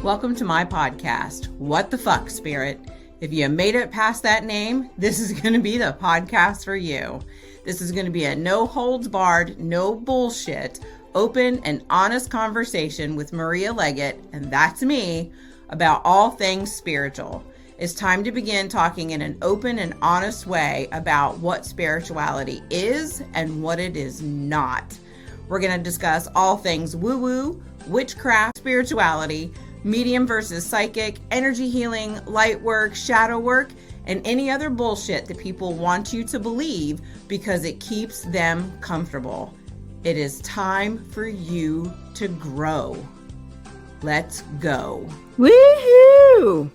Welcome to my podcast, What the Fuck, Spirit. If you made it past that name, this is going to be the podcast for you. This is going to be a no holds barred, no bullshit, open and honest conversation with Maria Leggett, and that's me, about all things spiritual. It's time to begin talking in an open and honest way about what spirituality is and what it is not. We're going to discuss all things woo-woo, witchcraft, spirituality, medium versus psychic, energy healing, light work, shadow work, and any other bullshit that people want you to believe because it keeps them comfortable. It is time for you to grow. Let's go. Woohoo!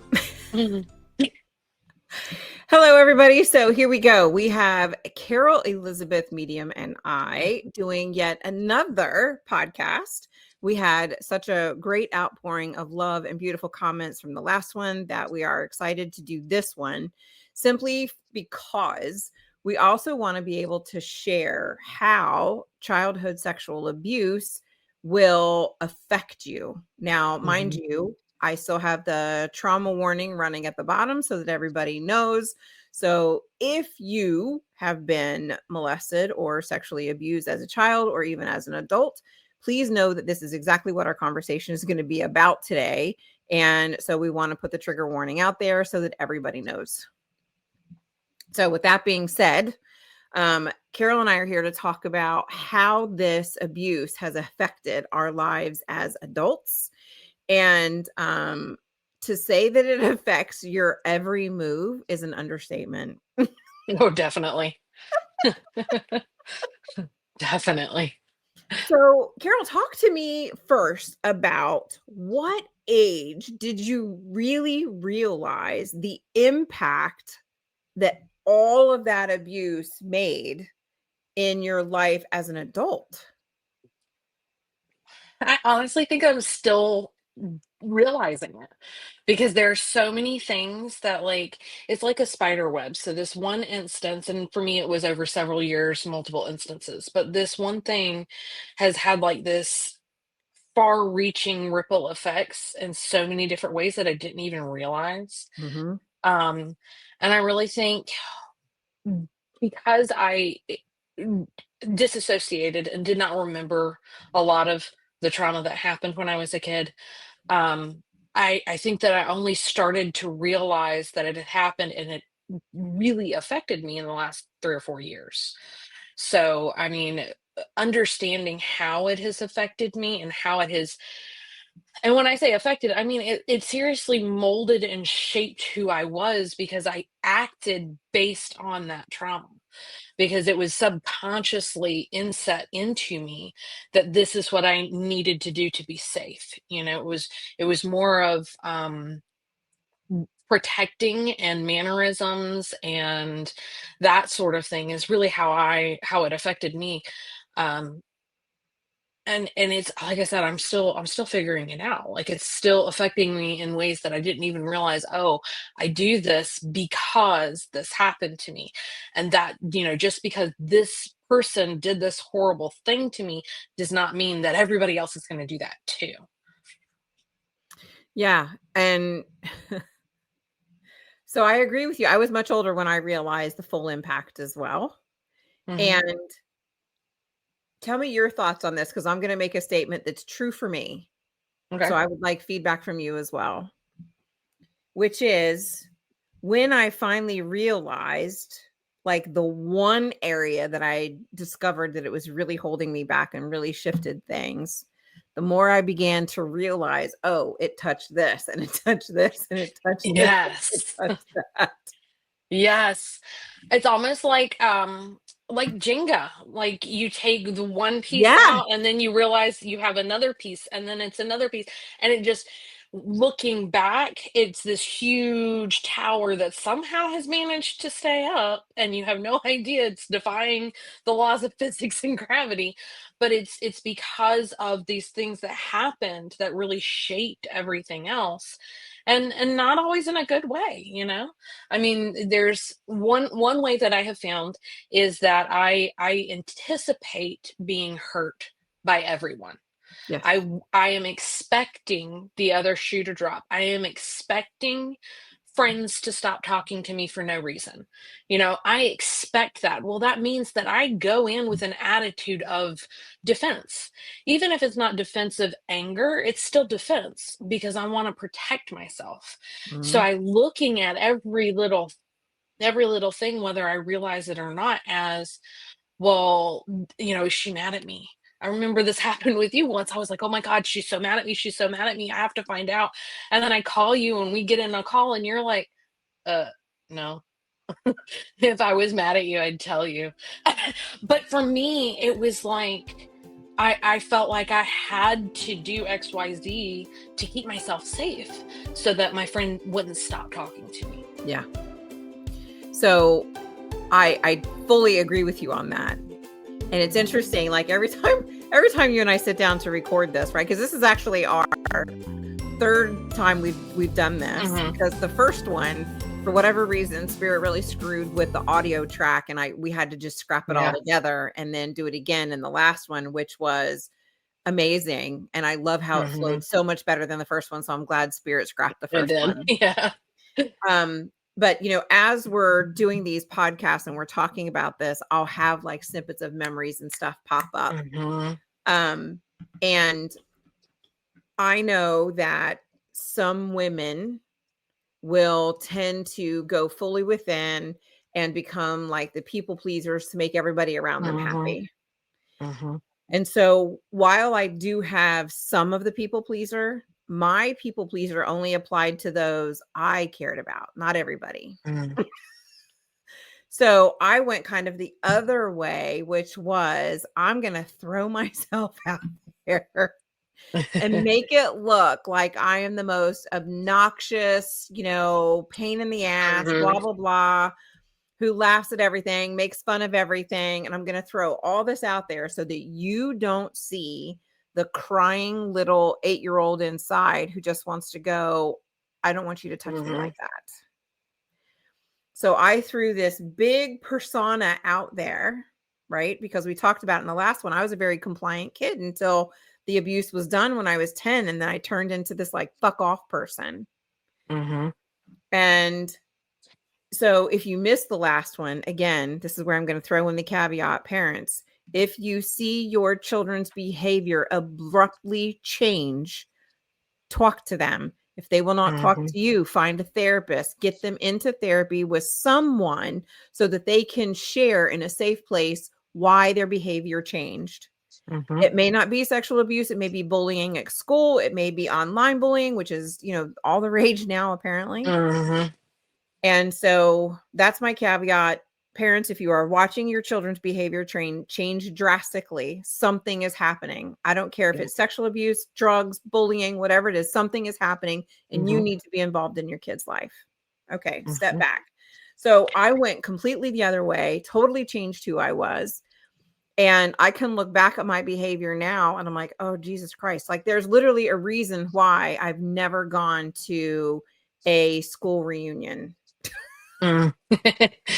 Hello, everybody. So here we go. We have Carol Elizabeth Medium and I doing yet another podcast. We had such a great outpouring of love and beautiful comments from the last one that we are excited to do this one, simply because we also want to be able to share how childhood sexual abuse will affect you. Now, mind you, I still have the trauma warning running at the bottom so that everybody knows. So if you have been molested or sexually abused as a child or even as an adult, please know that this is exactly what our conversation is going to be about today. And so we want to put the trigger warning out there so that everybody knows. So with that being said, Carol and I are here to talk about how this abuse has affected our lives as adults. And to say that it affects your every move is an understatement. Oh, definitely. Definitely. So, Carol, talk to me first about what age did you really realize the impact that all of that abuse made in your life as an adult? I honestly think I'm still realizing it because there are so many things that, like, it's like a spider web. So this one instance, and for me it was over several years, multiple instances, but this one thing has had like this far-reaching ripple effects in so many different ways that I didn't even realize. Mm-hmm. Um, and I really think because I disassociated and did not remember a lot of the trauma that happened when I was a kid, um, I think that I only started to realize that it had happened and it really affected me in the last 3 or 4 years. So, I mean, understanding how it has affected me and how it has, and when I say affected, I mean it seriously molded and shaped who I was because I acted based on that trauma because it was subconsciously inset into me that this is what I needed to do to be safe. It was more of protecting and mannerisms and that sort of thing is really how it affected me. Um, and it's like I said, I'm still figuring it out. Like it's still affecting me in ways that I didn't even realize, oh, I do this because this happened to me. And that, just because this person did this horrible thing to me does not mean that everybody else is going to do that too. Yeah. And so I agree with you. I was much older when I realized the full impact as well. Mhm. And tell me your thoughts on this because I'm going to make a statement that's true for me. Okay. So I would like feedback from you as well, which is when I finally realized like the one area that I discovered that it was really holding me back and really shifted things, the more I began to realize, oh, it touched this and it touched this and it touched this and it Yes. touched that. Yes. It's almost like Jenga. Like you take the one piece Yeah. out and then you realize you have another piece and then it's another piece. And it just looking back, it's this huge tower that somehow has managed to stay up and you have no idea it's defying the laws of physics and gravity. But it's because of these things that happened that really shaped everything else. And not always in a good way. I mean, there's one way that I have found is that I anticipate being hurt by everyone. Yes. I am expecting the other shoe to drop. I am expecting friends to stop talking to me for no reason. I expect that. Well, that means that I go in with an attitude of defense. Even if it's not defensive anger, it's still defense because I want to protect myself. So Mhm. I looking at every little thing, whether I realize it or not, as well, is she mad at me? I remember this happened with you once. I was like, oh my God, she's so mad at me. She's so mad at me. I have to find out. And then I call you and we get in a call and you're like, uh, no. If I was mad at you, I'd tell you. But for me, it was like I felt like I had to do XYZ to keep myself safe so that my friend wouldn't stop talking to me. Yeah. So I fully agree with you on that. And it's interesting, like every time you and I sit down to record this, right? Because this is actually our third time we've done this. Mhm. Because the first one, for whatever reason, Spirit really screwed with the audio track, and we had to just scrap it all Yeah. together and then do it again in the last one, which was amazing. And I love how it flowed Mhm. so much better than the first one. So I'm glad Spirit scrapped the It first did. one. Yeah. But as we're doing these podcasts and we're talking about this, I'll have like snippets of memories and stuff pop up. Mhm. And I know that some women will tend to go fully within and become like the people pleasers to make everybody around them Mhm. happy. Mhm. And so while I do have some of the people pleaser, my people pleaser only applied to those I cared about, not everybody. Mhm. So I went kind of the other way, which was I'm going to throw myself out there and make it look like I am the most obnoxious, pain in the ass, Mhm. blah, blah, blah, who laughs at everything, makes fun of everything. And I'm going to throw all this out there so that you don't see the crying little 8-year-old inside who just wants to go, I don't want you to touch me like Mhm. that. So I threw this big persona out there, right? Because we talked about in the last one, I was a very compliant kid until the abuse was done when I was 10. And then I turned into this like fuck off person. Mhm. And so if you missed the last one, again, this is where I'm going to throw in the caveat, parents. If you see your children's behavior abruptly change, talk to them. If they will not talk Mhm. to you, find a therapist, get them into therapy with someone so that they can share in a safe place why their behavior changed. Mhm. It may not be sexual abuse. It may be bullying at school. It may be online bullying, which is, all the rage now, apparently. Mhm. And so that's my caveat. Parents, if you are watching your children's behavior change drastically, something is happening. I don't care if Yeah. it's sexual abuse, drugs, bullying, whatever it is, something is happening and you Mhm. need to be involved in your kid's life. Okay, step Mhm. back. So I went completely the other way, totally changed who I was. And I can look back at my behavior now and I'm like, oh, Jesus Christ. Like there's literally a reason why I've never gone to a school reunion. Mm.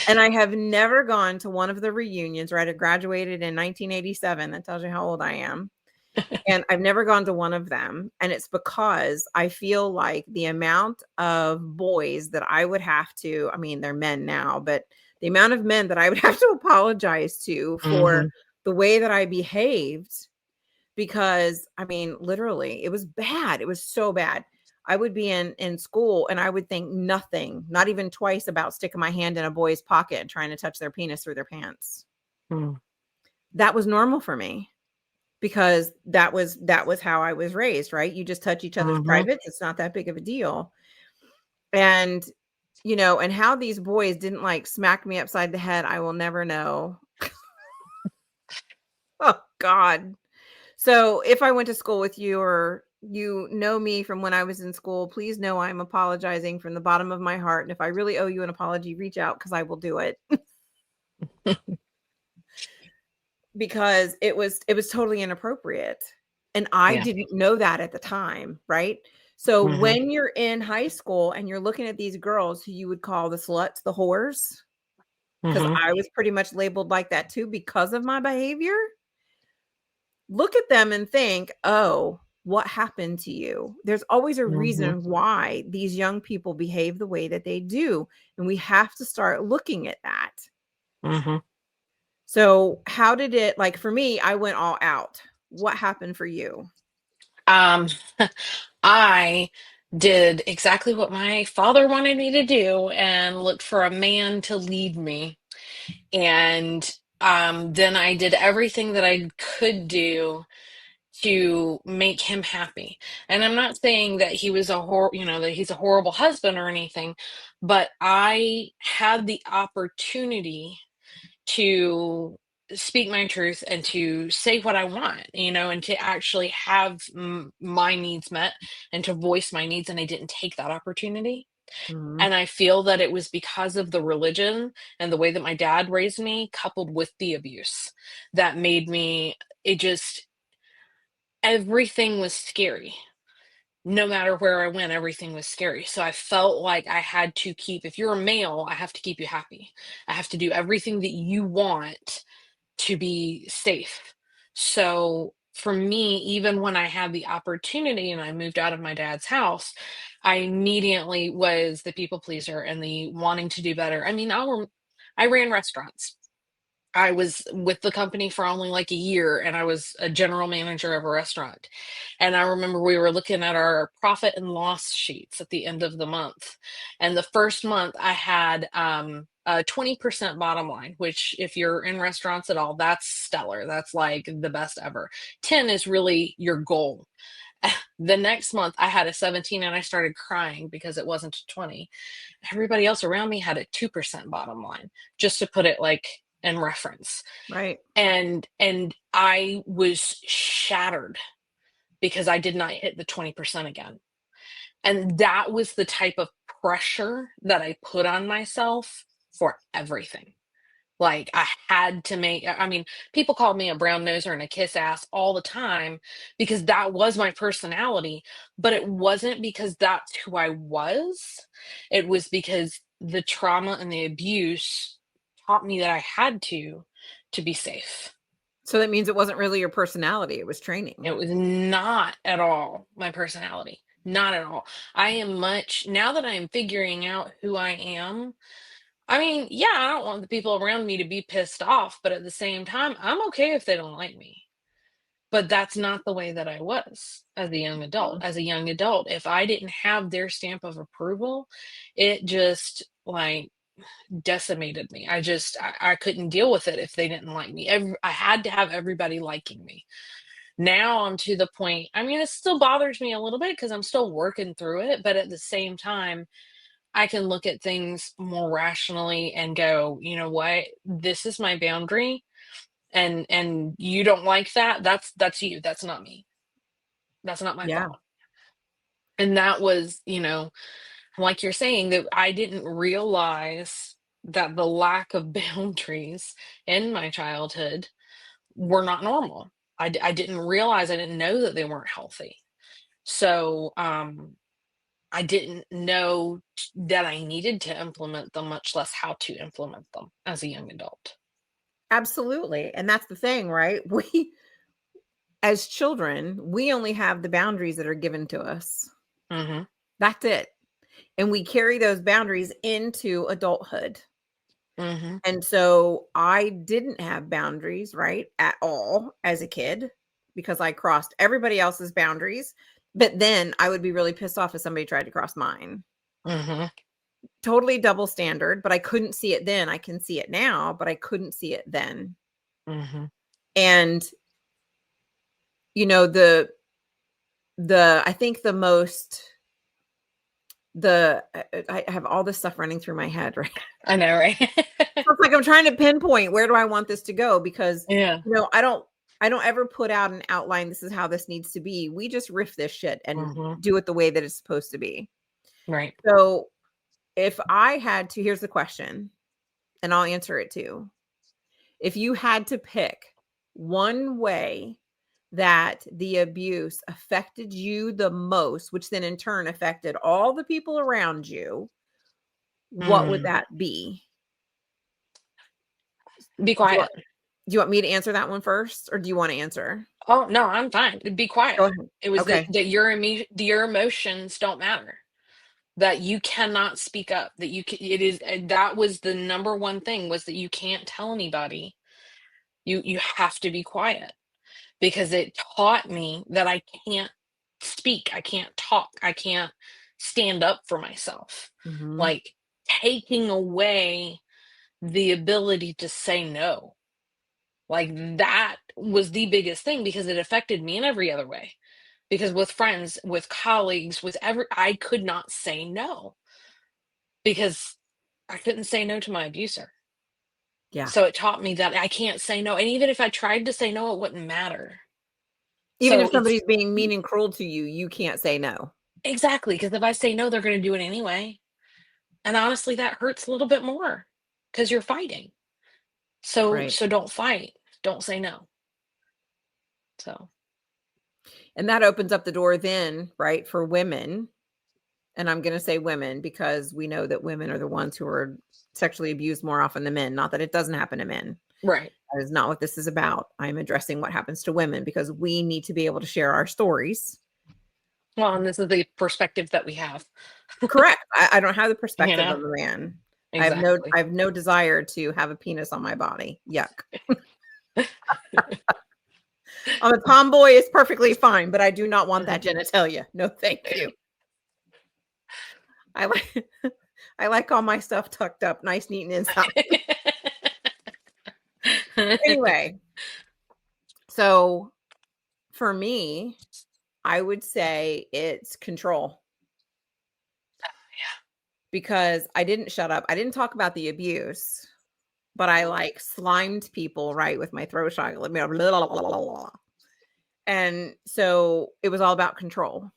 And I have never gone to one of the reunions, right? I graduated in 1987. That tells you how old I am. And I've never gone to one of them. And it's because I feel like the amount of boys that I would have to, I mean, they're men now, but the amount of men that I would have to apologize to for Mhm. the way that I behaved, because I mean, literally, it was bad. It was so bad. I would be in school and I would think nothing, not even twice, about sticking my hand in a boy's pocket and trying to touch their penis through their pants. Mm. That was normal for me because that was how I was raised, right? You just touch each other's Mhm. privates. It's not that big of a deal. And and how these boys didn't like smack me upside the head, I will never know. Oh God. So if I went to school with you or you know me from when I was in school, please know I'm apologizing from the bottom of my heart. And if I really owe you an apology, reach out because I will do it. Because it was totally inappropriate. And I Yeah. didn't know that at the time, right? So Mhm. when you're in high school and you're looking at these girls who you would call the sluts, the whores, because Mhm. I was pretty much labeled like that too because of my behavior. look at them and think, oh, what happened to you? There's always a reason why these young people behave the way that they do. And we have to start looking at that. Mm-hmm. So how did it, like for me, I went all out. What happened for you? Um, I did exactly what my father wanted me to do and looked for a man to lead me. And then I did everything that I could do to make him happy. And I'm not saying that he was that he's a horrible husband or anything, but I had the opportunity to speak my truth and to say what I want, and to actually have my needs met and to voice my needs. And I didn't take that opportunity. Mhm. And I feel that it was because of the religion and the way that my dad raised me, coupled with the abuse, that made me, it just, everything was scary. No matter where I went, everything was scary. So I felt like I had to keep, if you're a male, I have to keep you happy. I have to do everything that you want to be safe. So for me, even when I had the opportunity and I moved out of my dad's house, I immediately was the people pleaser and the wanting to do better. I mean, I ran restaurants. I was with the company for only like a year and I was a general manager of a restaurant. And I remember we were looking at our profit and loss sheets at the end of the month. And the first month I had a 20% bottom line, which if you're in restaurants at all, that's stellar. That's like the best ever. 10 is really your goal. The next month I had a 17 and I started crying because it wasn't a 20. Everybody else around me had a 2% bottom line, just to put it like in reference. Right. And I was shattered because I did not hit the 20% again. And that was the type of pressure that I put on myself for everything. Like I had to make, I mean, people called me a brown noser and a kiss ass all the time because that was my personality, but it wasn't because that's who I was. It was because the trauma and the abuse taught me that I had to be safe. So that means it wasn't really your personality, it was training. It was not at all my personality. Not at all. I am much, now that I'm figuring out who I am, I mean, yeah, I don't want the people around me to be pissed off, but at the same time, I'm okay if they don't like me. But that's not the way that I was as a young adult. As a young adult, if I didn't have their stamp of approval, it just like decimated me. I couldn't deal with it if they didn't like me. I had to have everybody liking me. Now I'm to the point, I mean, it still bothers me a little bit because I'm still working through it, but at the same time, I can look at things more rationally and go, you know what? This is my boundary, and you don't like that. That's you. That's not me. That's not my Yeah. fault. And that was, like you're saying, that I didn't realize that the lack of boundaries in my childhood were not normal. I didn't realize, I didn't know that they weren't healthy. So, I didn't know that I needed to implement them, much less how to implement them as a young adult. Absolutely. And that's the thing, right? We, as children, we only have the boundaries that are given to us. Hmm. That's it. And we carry those boundaries into adulthood. Hmm. And so I didn't have boundaries, right, at all as a kid because I crossed everybody else's boundaries. But then I would be really pissed off if somebody tried to cross mine. Hmm. Totally double standard, but I couldn't see it then. I can see it now, but I couldn't see it then. Hmm. And the I think the most the I have all this stuff running through my head, right? I know, right? It's like I'm trying to pinpoint where do I want this to go because Yeah. I don't ever put out an outline. This is how this needs to be. We just riff this shit and Hmm. do it the way that it's supposed to be. Right. So if I had to, here's the question, and I'll answer it too. If you had to pick one way that the abuse affected you the most, which then in turn affected all the people around you, what would Mm. that be? Be Do you want, quiet. do you want me to answer that one first, or do you want to answer? Oh, no, I'm fine. Be Go quiet. ahead. It was Okay. that your emotions don't matter. That you cannot speak up. That it is that was the number one thing, was that you can't tell anybody. You have to be quiet, because it taught me that I can't speak. I can't talk. I can't stand up for myself. Mhm. Like, taking away the ability to say no. Like, that was the biggest thing, because it affected me in every other way. Because with friends, with colleagues, I could not say no, because I couldn't say no to my abuser. Yeah. So it taught me that I can't say no. And even if I tried to say no, it wouldn't matter. Even So if it's somebody's being mean and cruel to you, you can't say no. exactly, because if I say no, they're going to do it anyway. And honestly, that hurts a little bit more, because you're fighting. So Right. don't fight. Don't say no. So And that opens up the door then, right, for women. And I'm going to say women because we know that women are the ones who are sexually abused more often than men. Not that it doesn't happen to men. right. That is not what this is about. I'm addressing what happens to women because we need to be able to share our stories. Well, and this is the perspective that we have. Correct. I don't have the You perspective of know a man. exactly. I have no desire to have a penis on my body. Yuck. I'm a tomboy is perfectly fine, but I do not want that genitalia. No, thank you. I like I like all my stuff tucked up, nice, neat, and inside. Anyway, so for me, I would say it's control because I didn't shut up. I didn't talk about the abuse, but I like slimed people right with my throat shot. Blah, blah, blah, blah, blah, blah. And so it was all about control.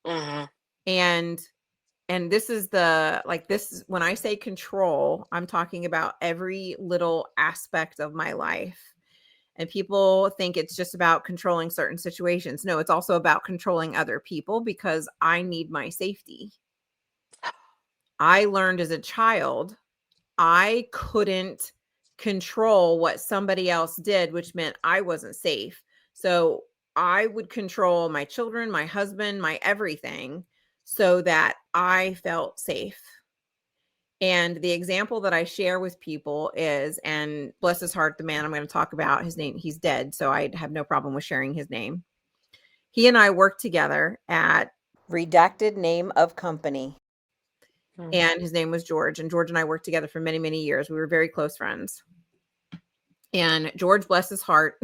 Mhm. And this is the like this when I say control, I'm talking about every little aspect of my life. And people think it's just about controlling certain situations. No, it's also about controlling other people because I need my safety. I learned as a child, I couldn't control what somebody else did, which meant I wasn't safe. So I would control my children, my husband, my everything so that I felt safe. And the example that I share with people is, and bless his heart, the man I'm going to talk about, his name, he's dead. So I have no problem with sharing his name. He and I worked together at redacted name of company. Mhm. And his name was George. And George and I worked together for many, many years. We were very close friends. And George, bless his heart,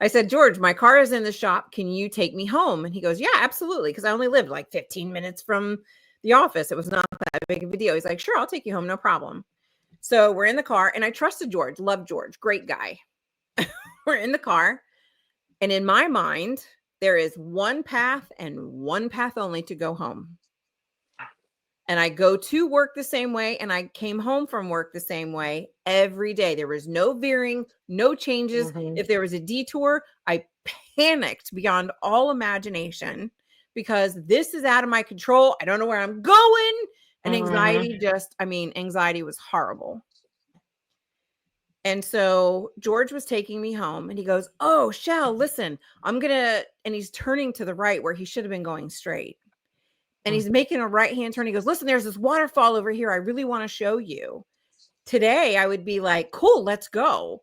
I said, George, my car is in the shop. Can you take me home? And he goes, yeah, absolutely. Because I only lived like 15 minutes from the office. It was not that big of a deal. He's like, sure, I'll take you home. No problem. So we're in the car and I trusted George, loved George, great guy. We're in the car. And in my mind, there is one path and one path only to go home. And I go to work the same way and I came home from work the same way every day. There was no veering, no changes. Mhm. If there was a detour, I panicked beyond all imagination because this is out of my control. I don't know where I'm going. And Mhm. anxiety was horrible. And so George was taking me home and he goes, oh, Shell, listen, and he's turning to the right where he should have been going straight. And he's making a right-hand turn. He goes, listen, there's this waterfall over here. I really want to show you. Today, I would be like, cool, let's go.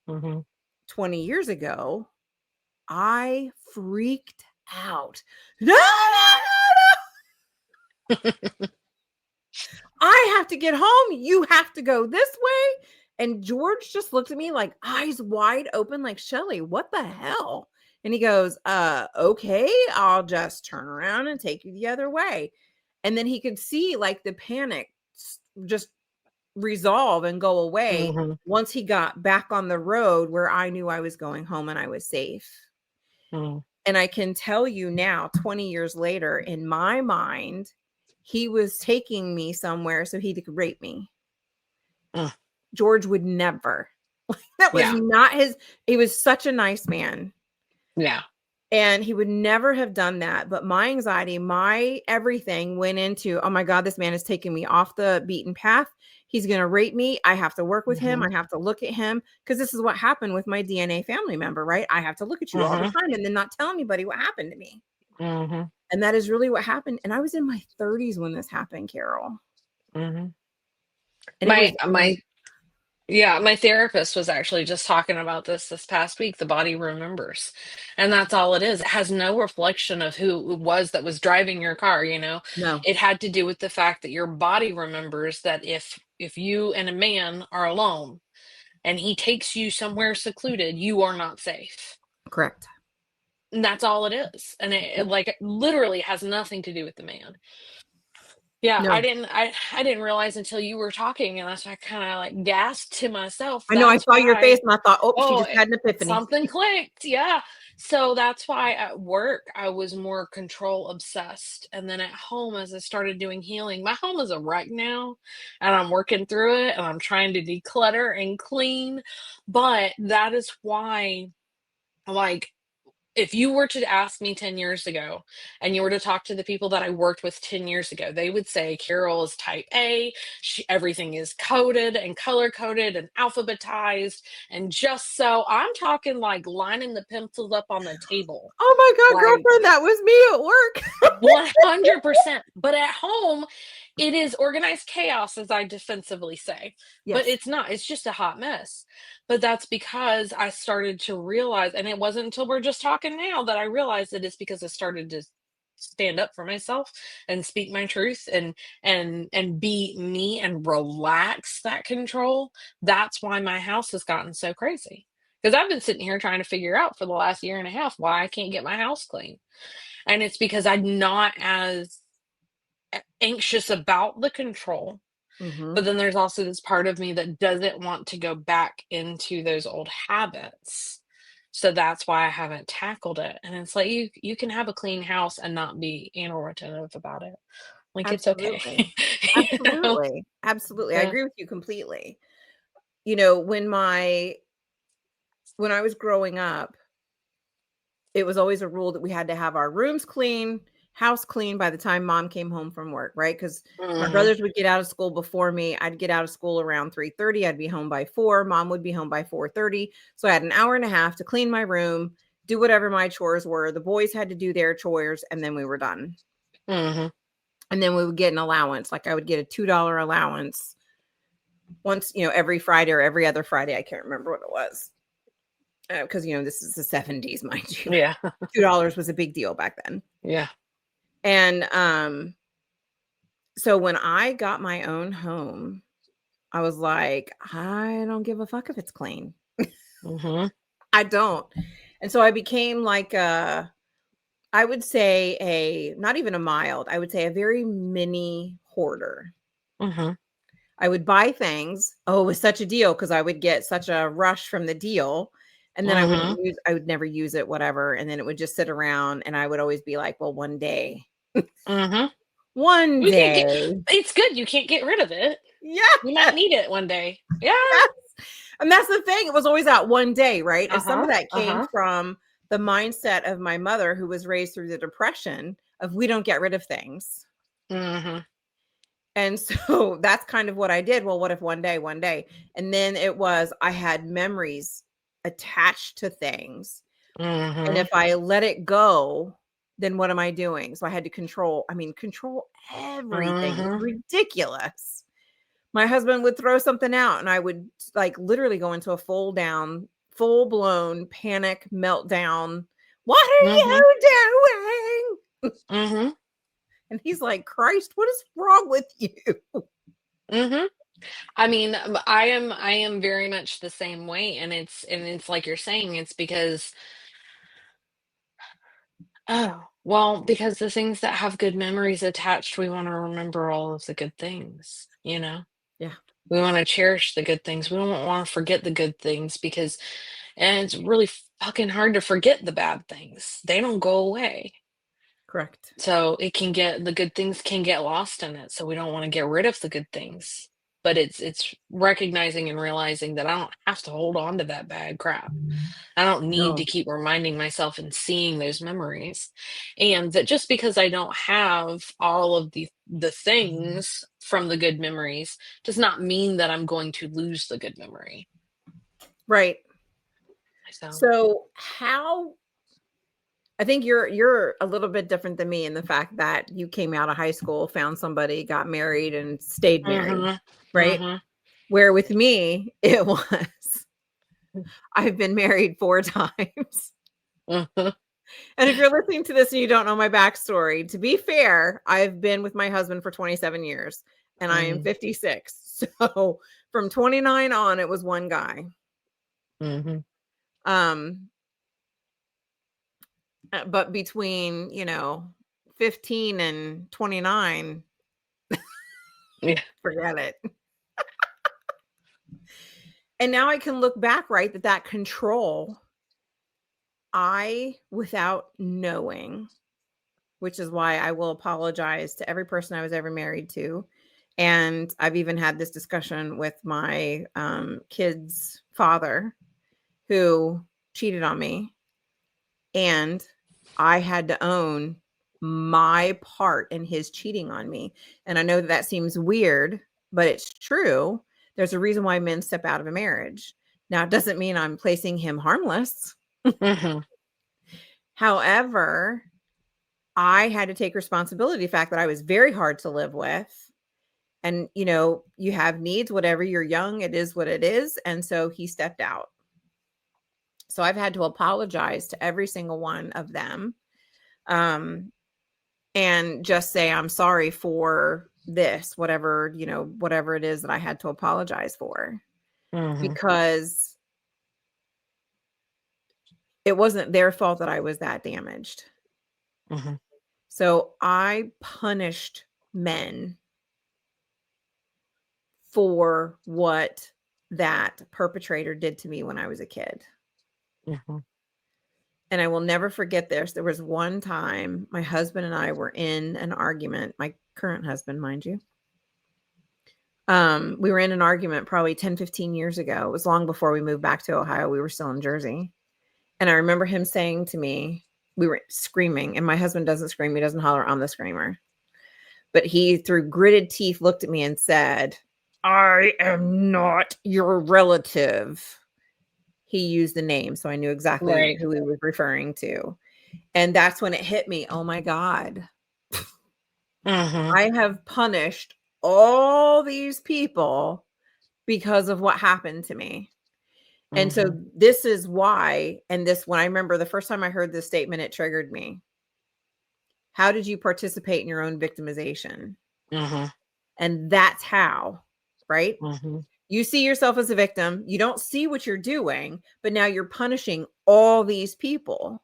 Mhm. 20 years ago, I freaked out. No, no, no. I have to get home. You have to go this way. And George just looked at me like eyes wide open, like, Shelly, what the hell? And he goes, okay, I'll just turn around and take you the other way. And then he could see like the panic just resolve and go away Mhm. once he got back on the road where I knew I was going home and I was safe. Mhm. And I can tell you now, 20 years later, in my mind, he was taking me somewhere so he could rape me. Mm. George would never. That was Yeah. not his. He was such a nice man. Yeah. And he would never have done that. But my anxiety, my everything went into, oh my God, this man is taking me off the beaten path. He's going to rape me. I have to work with him. Mhm. I have to look at him, because this is what happened with my DNA family member, right? I have to look at you all the Mhm. time and then not tell anybody what happened to me. Mhm. And that is really what happened. And I was in my 30s when this happened, Carol. Mhm. And it was, My therapist was actually just talking about this past week. The body remembers, and that's all it is. It has no reflection of who it was that was driving your car. no, It had to do with the fact that your body remembers that if you and a man are alone and he takes you somewhere secluded, you are not safe. correct. And that's all it is. And it Yep. like literally has nothing to do with the man. Yeah, No, I didn't realize until you were talking, and that's why I kind of like gasped to myself. I know, I That's saw your face why. and I thought, oh, she Oh, just had an epiphany. something clicked. Yeah. So that's why at work I was more control obsessed. And then at home, as I started doing healing, my home is a wreck now, and I'm working through it and I'm trying to declutter and clean. But that is why, like, if you were to ask me 10 years ago and you were to talk to the people that I worked with 10 years ago, they would say Carol is type A. Everything is coded and color coded and alphabetized. And just so I'm talking like lining the pencils up on the table, Oh my God, like girlfriend, that was me at work. 100%. But at home, it is organized chaos, as I defensively say. But Yes. it's not, it's just a hot mess. But that's because I started to realize, and it wasn't until we're just talking now that I realized that it's because I started to stand up for myself and speak my truth and be me and relax that control. That's why my house has gotten so crazy. Because I've been sitting here trying to figure out for the last year and a half why I can't get my house clean. And it's because I'm not as anxious about the control. Mm-hmm. But then there's also this part of me that doesn't want to go back into those old habits. So that's why I haven't tackled it. And it's like you can have a clean house and not be anal retentive about it. Like it's okay. Absolutely. You know? Absolutely. Absolutely. I Yeah. agree with you completely. You know, when I was growing up, it was always a rule that we had to have our rooms clean, house clean by the time mom came home from work, right? Because my Mhm. brothers would get out of school before me. I'd get out of school around 3:30. I'd be home by 4. Mom would be home by 4:30. So I had an hour and a half to clean my room, do whatever my chores were. The boys had to do their chores, and then we were done. Mhm. And then we would get an allowance. Like I would get a $2 allowance once, every Friday or every other Friday. I can't remember what it was. Because this is the 70s, mind you. Yeah. $2 was a big deal back then. Yeah. And so when I got my own home, I was like, I don't give a fuck if it's clean. Mhm. I don't. And so I became like I would say not even a mild, I would say a very mini hoarder. Mhm. I would buy things. Oh, it was such a deal because I would get such a rush from the deal. And then Mhm. I would never use it, whatever. And then it would just sit around and I would always be like, well, one day, Mhm. one You can't day. get it's good. You can't get rid of it. You might Yes. need it one day. Yeah. Yes. And that's the thing. It was always that one day, right? And some of Uh-huh. that came Uh-huh. from the mindset of my mother, who was raised through the Depression of we don't get rid of things. Mhm. And so that's kind of what I did. Well, what if one day, one day? And then it was, I had memories attached to things. And Mhm. if I let it go, then what am I doing? So I had to control everything. It was Mhm. ridiculous. My husband would throw something out and I would like literally go into a full blown panic meltdown. What are Mhm. you doing? Mhm. And he's like, Christ, what is wrong with you? Mhm. I mean, I am very much the same way, and it's like you're saying, it's because because the things that have good memories attached, we want to remember all of the good things, you know? Yeah, We want to cherish the good things. We don't want to forget the good things and it's really fucking hard to forget the bad things. They don't go away. correct. So the good things can get lost in it. So we don't want to get rid of the good things. but it's recognizing and realizing that I don't have to hold on to that bad crap. I don't need to No. keep reminding myself and seeing those memories. And that just because I don't have all of the things from the good memories does not mean that I'm going to lose the good memory. Right. So, So how I think you're a little bit different than me in the fact that you came out of high school, found somebody, got married, and stayed married, mhm. right? Mhm. Where with me, it was I've been married 4 times. Mhm. And if you're listening to this and you don't know my backstory, to be fair, I've been with my husband for 27 years and I am Mhm. 56. So from 29 on, it was one guy. Mhm. Um, but between, 15 and 29, Yeah. forget it. And now I can look back, right? That control, I, without knowing, which is why I will apologize to every person I was ever married to. And I've even had this discussion with my kid's father who cheated on me. And I had to own my part in his cheating on me. And I know that seems weird, but it's true. There's a reason why men step out of a marriage. Now, it doesn't mean I'm placing him harmless. Mhm. However, I had to take responsibility, the fact that I was very hard to live with. And, you have needs, whatever, you're young, it is what it is. And so he stepped out. So I've had to apologize to every single one of them. Um, and just say, I'm sorry for this, whatever it is that I had to apologize for, Mhm. because it wasn't their fault that I was that damaged. Mhm. So I punished men for what that perpetrator did to me when I was a kid. Mhm. And I will never forget this. There was one time my husband and I were in an argument, my current husband, mind you. We were in an argument probably 10, 15 years ago. It was long before we moved back to Ohio. We were still in Jersey. And I remember him saying to me, we were screaming, and my husband doesn't scream. He doesn't holler. I'm the screamer. But he, through gritted teeth, looked at me and said, I am not your relative. He used the name, so I knew exactly Right. who he was referring to. And that's when it hit me. Oh my God. Mhm. I have punished all these people because of what happened to me. And so Mhm. this is why, and this, when I remember the first time I heard this statement, it triggered me. How did you participate in your own victimization? Mhm. And that's how, right? Mhm. You see yourself as a victim. You don't see what you're doing, but now you're punishing all these people.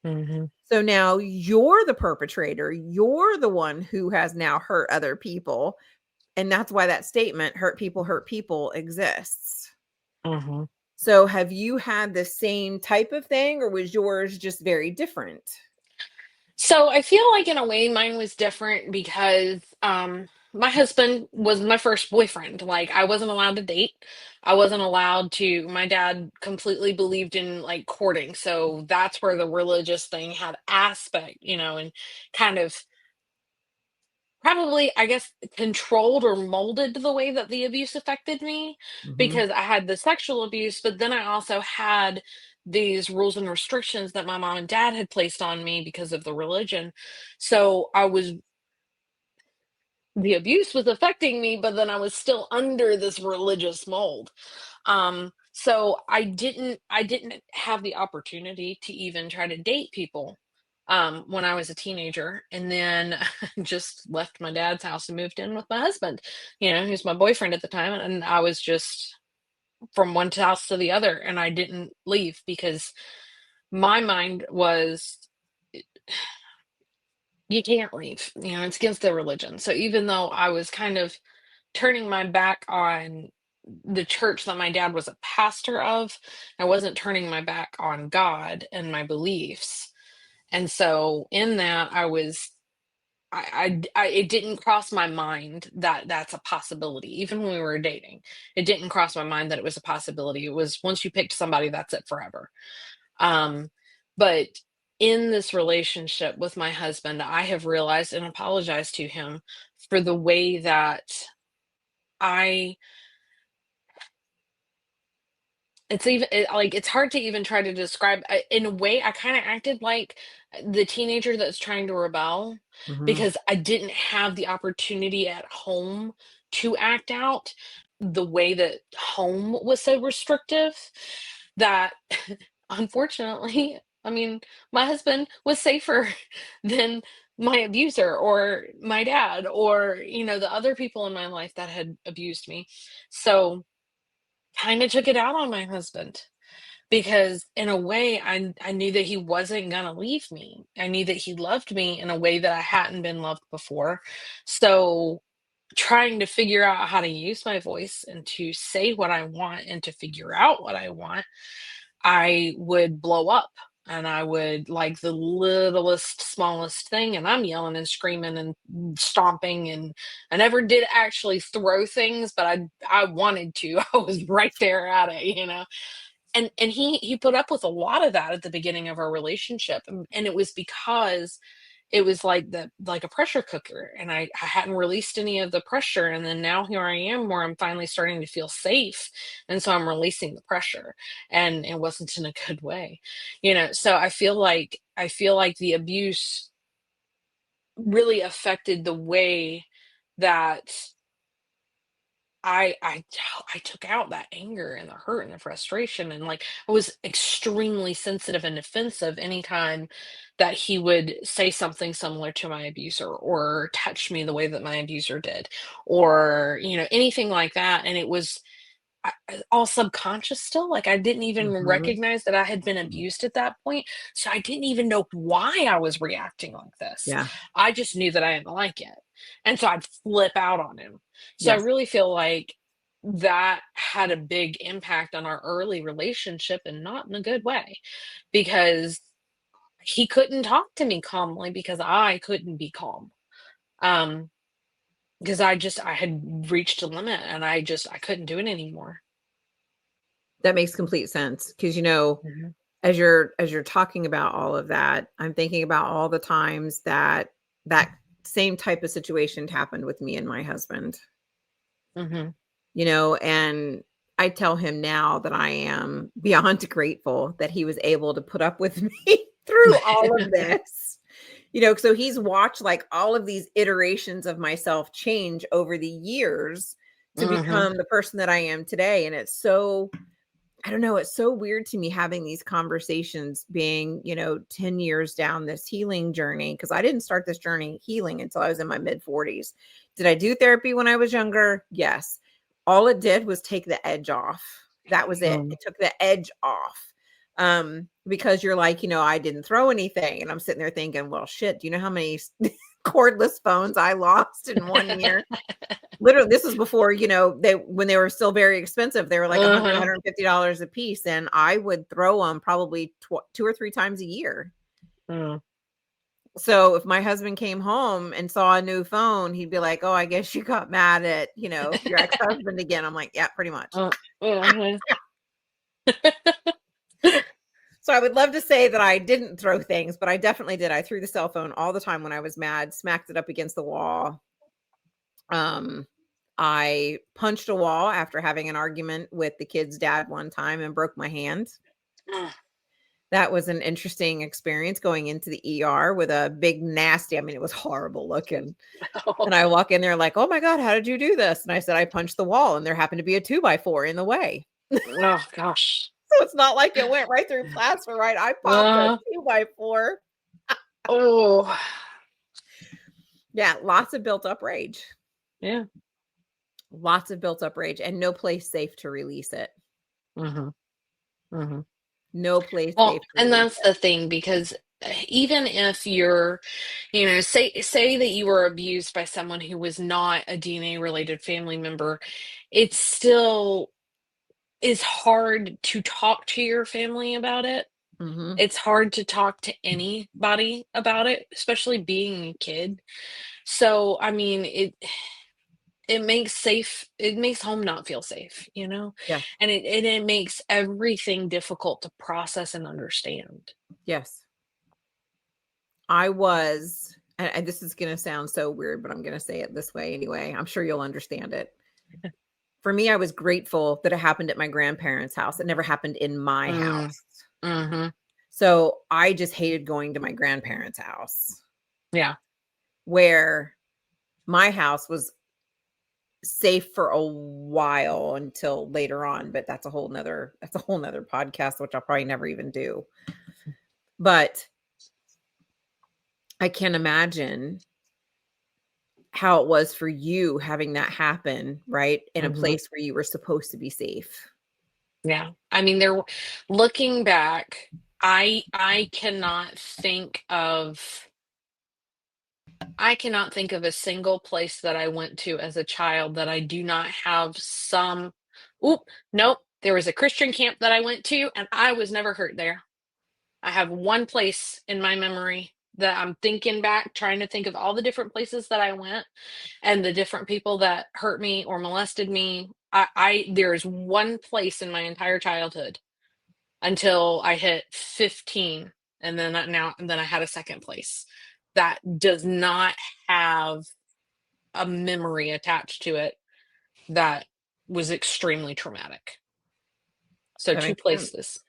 Mhm. So now you're the perpetrator. You're the one who has now hurt other people. And that's why that statement, hurt people, exists. Mhm. So have you had the same type of thing, or was yours just very different? So I feel like in a way mine was different because my husband was my first boyfriend. Like I wasn't allowed to date. I wasn't allowed to my dad completely believed in like courting. So that's where the religious thing had aspect, and kind of probably, I guess, controlled or molded the way that the abuse affected me Mhm. because I had the sexual abuse, but then I also had these rules and restrictions that my mom and dad had placed on me because of the religion. So the abuse was affecting me, but then I was still under this religious mold. So I didn't have the opportunity to even try to date people when I was a teenager, and then just left my dad's house and moved in with my husband, who's my boyfriend at the time, and I was just from one house to the other, and I didn't leave because my mind was you can't leave, it's against their religion. So even though I was kind of turning my back on the church that my dad was a pastor of, I wasn't turning my back on God and my beliefs. And so in that it didn't cross my mind that that's a possibility. Even when we were dating, it didn't cross my mind that it was a possibility. It was once you picked somebody, that's it forever. Um, but in this relationship with my husband, I have realized and apologized to him for the way that I like, it's hard to even try to describe. In a way, I kind of acted like the teenager that's trying to rebel Mhm. because I didn't have the opportunity at home to act out the way that home was so restrictive that unfortunately, I mean, my husband was safer than my abuser or my dad or, the other people in my life that had abused me. So, kind of took it out on my husband because in a way I knew that he wasn't going to leave me. I knew that he loved me in a way that I hadn't been loved before. So trying to figure out how to use my voice and to say what I want and to figure out what I want, I would blow up and I would like the littlest, smallest thing, and I'm yelling and screaming and stomping, and I never did actually throw things, but I wanted to. I was right there at it. And he put up with a lot of that at the beginning of our relationship, and it was because it was like a pressure cooker, and I hadn't released any of the pressure, and then now here I am where I'm finally starting to feel safe, and so I'm releasing the pressure, and it wasn't in a good way. So I feel like the abuse really affected the way that I took out that anger and the hurt and the frustration, and like I was extremely sensitive and defensive anytime that he would say something similar to my abuser or touch me the way that my abuser did, or anything like that. And it was all subconscious still. Like I didn't even Mhm. recognize that I had been abused at that point. So I didn't even know why I was reacting like this. Yeah. I just knew that I didn't like it. And so I'd flip out on him. So I Yes. really feel like that had a big impact on our early relationship and not in a good way because he couldn't talk to me calmly because I couldn't be calm. Um, because I had reached a limit and I couldn't do it anymore. That makes complete sense because, Mhm. as you're talking about all of that, I'm thinking about all the times that same type of situation happened with me and my husband, Mhm. and I tell him now that I am beyond grateful that he was able to put up with me through all of this. So he's watched like all of these iterations of myself change over the years to Mhm. become the person that I am today. And it's so, I don't know, it's so weird to me having these conversations being, 10 years down this healing journey. Cause I didn't start this journey healing until I was in my mid 40s. Did I do therapy when I was younger? Yes. All it did was take the edge off. That was it. Mm. It took the edge off. Because you're like, I didn't throw anything. And I'm sitting there thinking, well, shit, do you know how many cordless phones I lost in 1 year? Literally, this was before, when they were still very expensive, they were like 100, Uh-huh. $150 a piece, and I would throw them probably 2 or 3 times a year. Mm. So if my husband came home and saw a new phone, he'd be like, "Oh, I guess you got mad at, your ex-husband again." I'm like, "Yeah, pretty much." Mhm. So I would love to say that I didn't throw things, but I definitely did. I threw the cell phone all the time when I was mad, smacked it up against the wall. Um, I punched a wall after having an argument with the kid's dad one time and broke my hand. Mm. That was an interesting experience going into the ER with a big, nasty, I mean, it was horrible looking. And I walk in there like, "Oh my God, how did you do this?" And I said, "I punched the wall and there happened to be a 2x4 in the way." Oh gosh. So it's not like it went right through plasma, right? I popped a Uh, 2x4. oh, Yeah, lots of built up rage. yeah. Lots of built up rage and no place safe to release it. Mhm. Mhm. No place Well, safe to and release that's it. the thing because even if you're, say that you were abused by someone who was not a DNA related family member, it still is hard to talk to your family about it. Mm-hmm. It's hard to talk to anybody about it, especially being a kid. So, I mean, it makes home not feel safe, you know? Yeah. And it makes everything difficult to process and understand. Yes. I was, and this is going to sound so weird, but I'm going to say it this way anyway. I'm sure you'll understand it. For me, I was grateful that it happened at my grandparents' house. It never happened in my Mm, house. mhm. So I just hated going to my grandparents' house, Yeah. where my house was safe for a while until later on, but that's a whole nother podcast, which I'll probably never even do. But I can't imagine how it was for you having that happen, right? In a Mhm. place where you were supposed to be safe. Yeah. I mean, looking back, I cannot think of a single place that I went to as a child that I do not have some. Oop, nope. There was a Christian camp that I went to, and I was never hurt there. I have one place in my memory that I'm thinking back, trying to think of all the different places that I went and the different people that hurt me or molested me. There's one place in my entire childhood until I hit 15, and then I had a second place that does not have a memory attached to it that was extremely traumatic. So That two makes sense. places.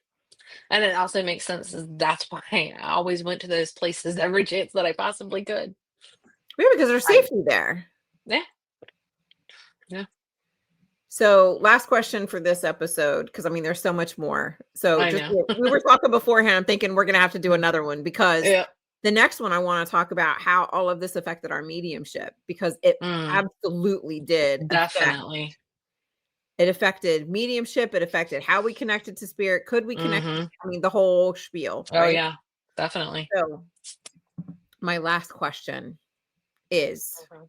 And it also makes sense is that's why I always went to those places every chance that I possibly could. Yeah, because there's Right. safety there. Yeah. Yeah. So, last question for this episode, because I mean, there's so much more. So, I just know. we were talking beforehand. I'm thinking we're going to have to do another one because Yeah. the next one I want to talk about how all of this affected our mediumship because it Mm, absolutely did affect. definitely. It affected mediumship. It affected how we connected to spirit. Could we connect? Hmm. I mean, the whole spiel, Oh right? yeah, definitely. So, my last question is: Mhm.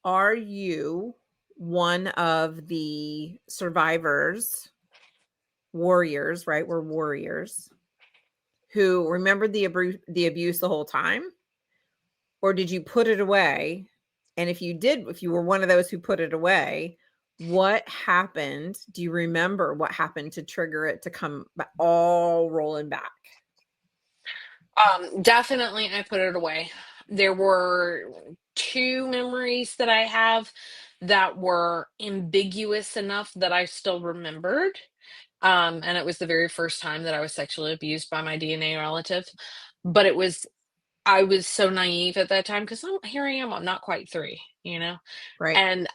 are you one of the survivors, warriors, right? We're warriors who remembered the abuse the whole time? Or did you put it away? And if you did, if you were one of those who put it away, what happened? Do you remember what happened to trigger it to come all rolling back? Definitely I put it away. There were two memories that I have that were ambiguous enough that I still remembered. And it was the very first time that I was sexually abused by my DNA relative. But I was so naive at that time because here I am, I'm not quite three, you know? Right. And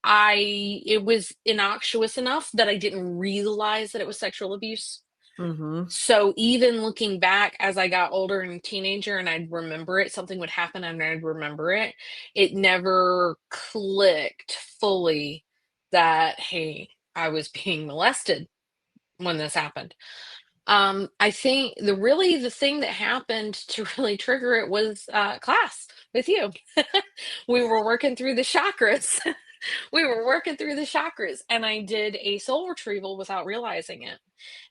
it was innocuous enough that I didn't realize that it was sexual abuse. Mm-hmm. So even looking back as I got older and a teenager and I'd remember it, something would happen and I'd remember it. It never clicked fully that, hey, I was being molested when this happened. I think the thing that happened to really trigger it was class with you. We were working through the chakras. We were working through the chakras, and I did a soul retrieval without realizing it.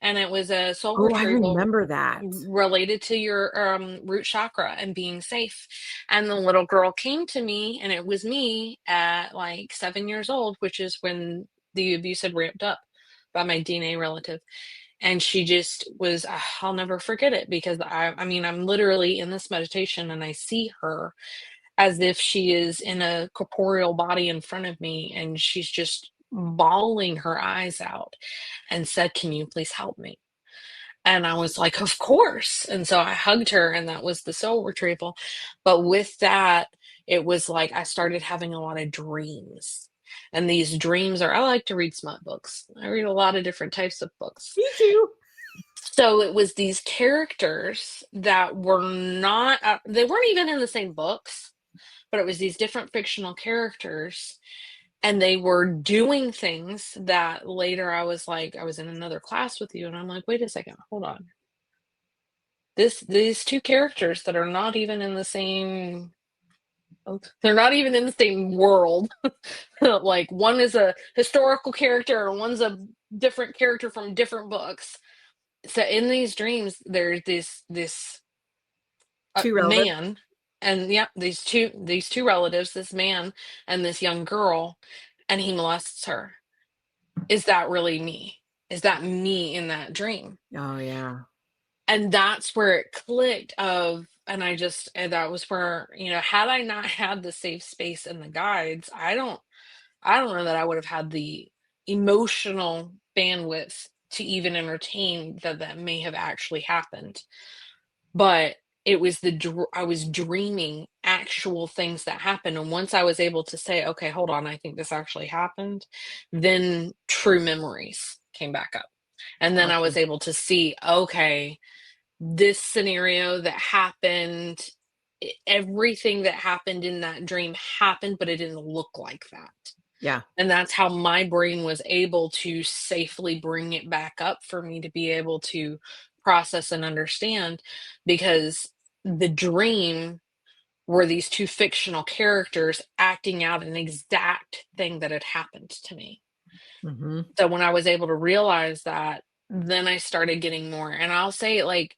And it was a soul Oh, I retrieval remember that. related to your root chakra and being safe. And the little girl came to me, and it was me at like 7 years old, which is when the abuse had ramped up by my DNA relative. And she just was, I'll never forget it because I mean, I'm literally in this meditation and I see her as if she is in a corporeal body in front of me and she's just bawling her eyes out and said, "Can you please help me?" And I was like, "Of course." And so I hugged her, and that was the soul retrieval. But with that, it was like I started having a lot of dreams. And these dreams I like to read smut books. I read a lot of different types of books. Me too. So it was these characters that were not, they weren't even in the same books, but it was these different fictional characters. And they were doing things that later I was like, I was in another class with you, and I'm like, wait a second, hold on. These two characters that are not even in the same, they're not even in the same world. Like one is a historical character and one's a different character from different books. So in these dreams, there's this Two relatives. man, and yeah, these two relatives, this man and this young girl, and he molests her. Is that really me? Is that me in that dream? Oh yeah. And that's where it clicked of, and that was where, had I not had the safe space and the guides, I don't know that I would have had the emotional bandwidth to even entertain that may have actually happened. But it was I was dreaming actual things that happened, and once I was able to say, "Okay, hold on, I think this actually happened," then true memories came back up. And then I was Awesome. able to see, okay, this scenario that happened, everything that happened in that dream happened, but it didn't look like that. Yeah. And that's how my brain was able to safely bring it back up for me to be able to process and understand, because the dream were these two fictional characters acting out an exact thing that had happened to me. Mm-hmm. So when I was able to realize that, then I started getting more. And I'll say, like,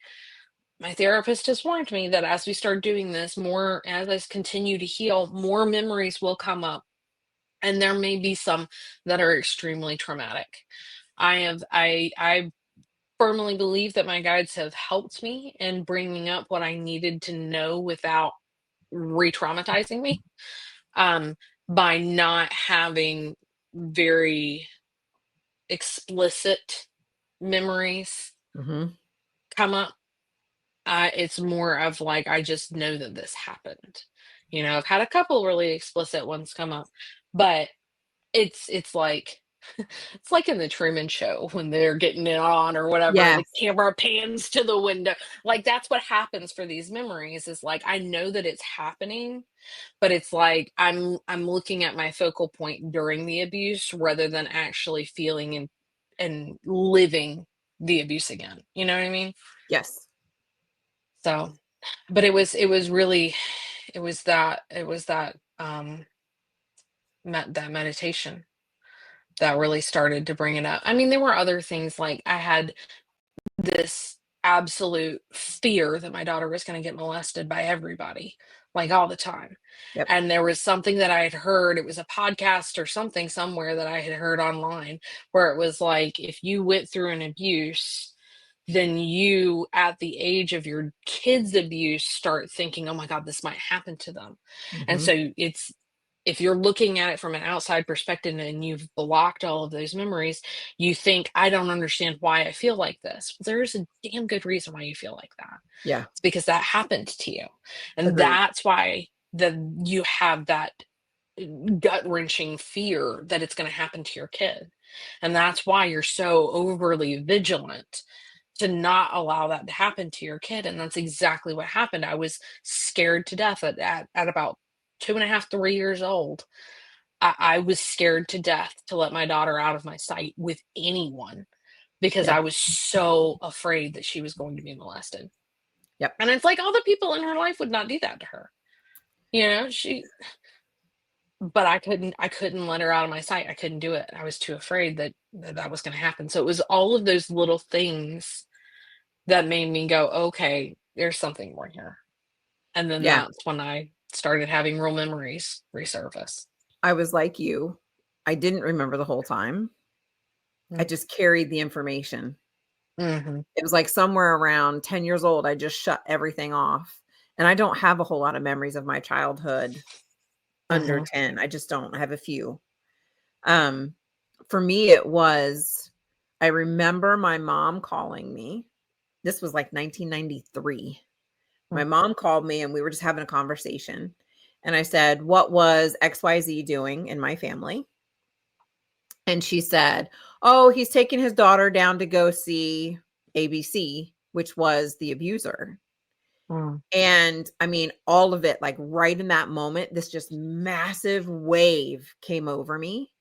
my therapist has warned me that as we start doing this more, as I continue to heal, more memories will come up, and there may be some that are extremely traumatic. I firmly believe that my guides have helped me in bringing up what I needed to know without re-traumatizing me, um, by not having very explicit memories Mm-hmm. come up. It's more of like, I just know that this happened. I've had a couple really explicit ones come up, but it's like it's like in the Truman Show when they're getting it on or whatever, and Yes. the camera pans to the window. Like, that's what happens for these memories, is like, I know that it's happening, but it's like I'm looking at my focal point during the abuse rather than actually feeling and living the abuse again. You know what I mean? Yes. So, but it was really, it was that that meditation that really started to bring it up. I mean, there were other things, like I had this absolute fear that my daughter was going to get molested by everybody, like all the time. Yep. And there was something that I had heard, it was a podcast or something somewhere that I had heard online, where it was like, if you went through an abuse, then you, at the age of your kids' abuse, start thinking, oh my God, this might happen to them. And Mm-hmm. so if you're looking at it from an outside perspective and you've blocked all of those memories, you think, I don't understand why I feel like this. Well, there's a damn good reason why you feel like that. Yeah. It's because that happened to you. And Agreed. that's why you have that gut wrenching fear that it's going to happen to your kid. And that's why you're so overly vigilant to not allow that to happen to your kid. And that's exactly what happened. I was scared to death at about 2.5, 3 years old. I was scared to death to let my daughter out of my sight with anyone, because Yeah. I was so afraid that she was going to be molested. Yep. And it's like, all the people in her life would not do that to her. But I couldn't let her out of my sight. I couldn't do it. I was too afraid that was going to happen. So it was all of those little things that made me go, okay, there's something more here. And then Yeah. that's when I started having real memories resurface. I was like you. I didn't remember the whole time. I Mm. just carried the information. Mhm. It was like somewhere around 10 years old, I just shut everything off. And I don't have a whole lot of memories of my childhood under Mhm. 10. I just don't. I have a few. Um, for me, it was, I remember my mom calling me. This was like 1993. My Mm. mom called me and we were just having a conversation. And I said, what was XYZ doing in my family? And she said, oh, he's taking his daughter down to go see ABC, which was the abuser. Mm. And I mean, all of it, like right in that moment, this just massive wave came over me.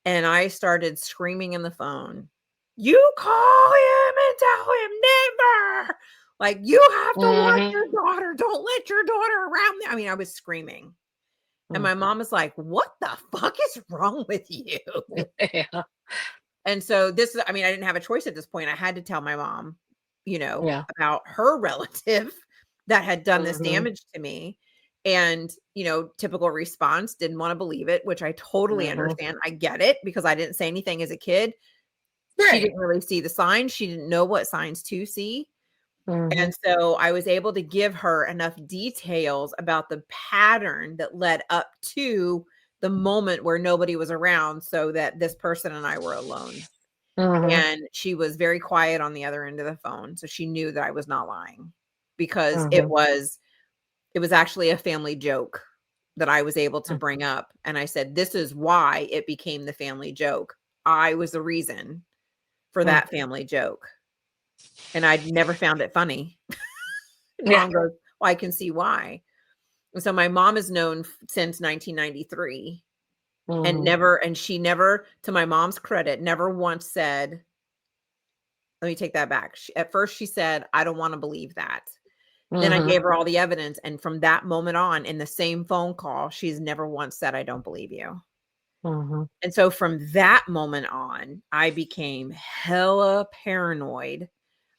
And I started screaming in the phone, you call him and tell him never. Like, you have to watch Mhm. your daughter. Don't let your daughter around me. I mean, I was screaming. And Mm. my mom was like, what the fuck is wrong with you? Yeah. And so this is, I mean, I didn't have a choice at this point. I had to tell my mom, Yeah. about her relative that had done this Mhm. damage to me. And, typical response, didn't want to believe it, which I totally Mhm. understand. I get it because I didn't say anything as a kid. She Right. didn't really see the signs. She didn't know what signs to see. Mhm. And so I was able to give her enough details about the pattern that led up to the moment where nobody was around so that this person and I were alone. Mhm. And she was very quiet on the other end of the phone. So she knew that I was not lying because it Mhm. was actually a family joke that I was able to Mm. bring up. And I said, this is why it became the family joke. I was the reason for Mm. that family joke. And I'd never found it funny. And Yeah. mom goes, well, I can see why. And so my mom is known since 1993 and Mhm. she never, to my mom's credit, never once said, let me take that back. At first she said, I don't want to believe that. Then I Mhm. gave her all the evidence. And from that moment on, in the same phone call, she's never once said, I don't believe you. Mhm. And so from that moment on, I became hella paranoid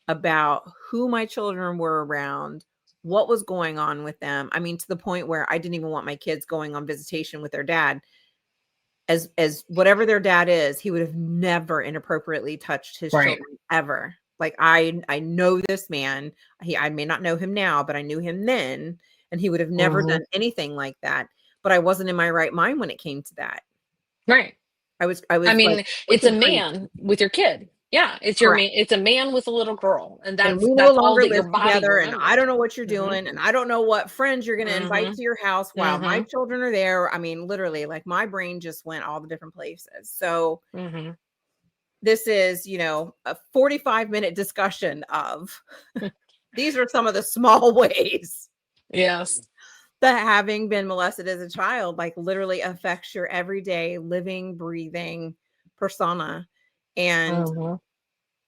about who my children were around, what was going on with them. I mean, to the point where I didn't even want my kids going on visitation with their dad. As whatever their dad is, he would have never inappropriately touched his Right. children ever. Like I know this man. I may not know him now, but I knew him then, and he would have never Mhm. done anything like that. But I wasn't in my right mind when it came to that. Right. I I was like mean, it's a wicked freaked. man with your kid. Yeah, it's your Correct. man. It's a man with a little girl, and And we no that's all longer that your live body together, and I remembered. don't know what you're Mhm. doing, and I don't know what friends you're gonna invite Mhm. to your house while my Mhm. children are there. I mean, literally, like, my brain just went all the different places. So, Mhm. this is, a 45-minute discussion of these are some of the small ways Yes. that having been molested as a child, like, literally affects your everyday living, breathing persona. And Mhm.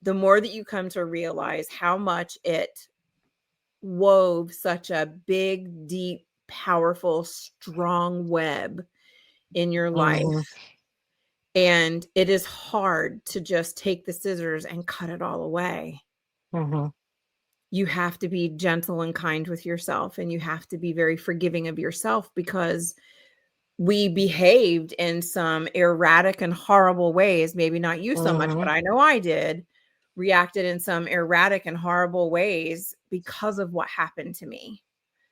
the more that you come to realize how much it wove such a big, deep, powerful, strong web in your Mhm. life. And it is hard to just take the scissors and cut it all away. Mhm. You have to be gentle and kind with yourself, and you have to be very forgiving of yourself because we behaved in some erratic and horrible ways. Maybe not you so much, but Mhm. I know I did. Reacted in some erratic and horrible ways because of what happened to me.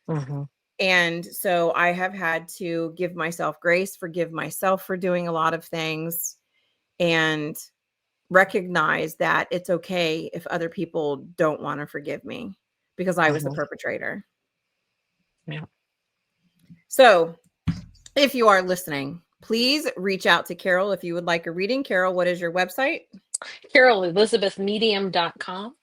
Mhm. And so I have had to give myself grace, forgive myself for doing a lot of things, and recognize that it's okay if other people don't want to forgive me because I was the Mhm. perpetrator. Yeah. So if you are listening, please reach out to Carol if you would like a reading. Carol, what is your website? CarolElizabethMedium.com.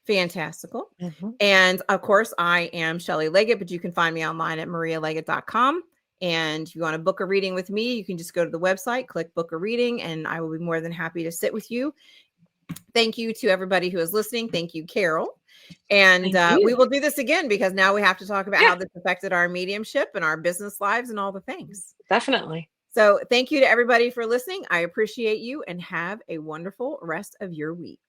Fantastical. Mhm. And of course, I am Shelley Leggett, but you can find me online at marialeggett.com. And if you want to book a reading with me, you can just go to the website, click book a reading, and I will be more than happy to sit with you. Thank you to everybody who is listening. Thank you, Carol. And Thank we you. will do this again because now we have to talk about Yeah, how this affected our mediumship and our business lives and all the things. definitely. So thank you to everybody for listening. I appreciate you and have a wonderful rest of your week.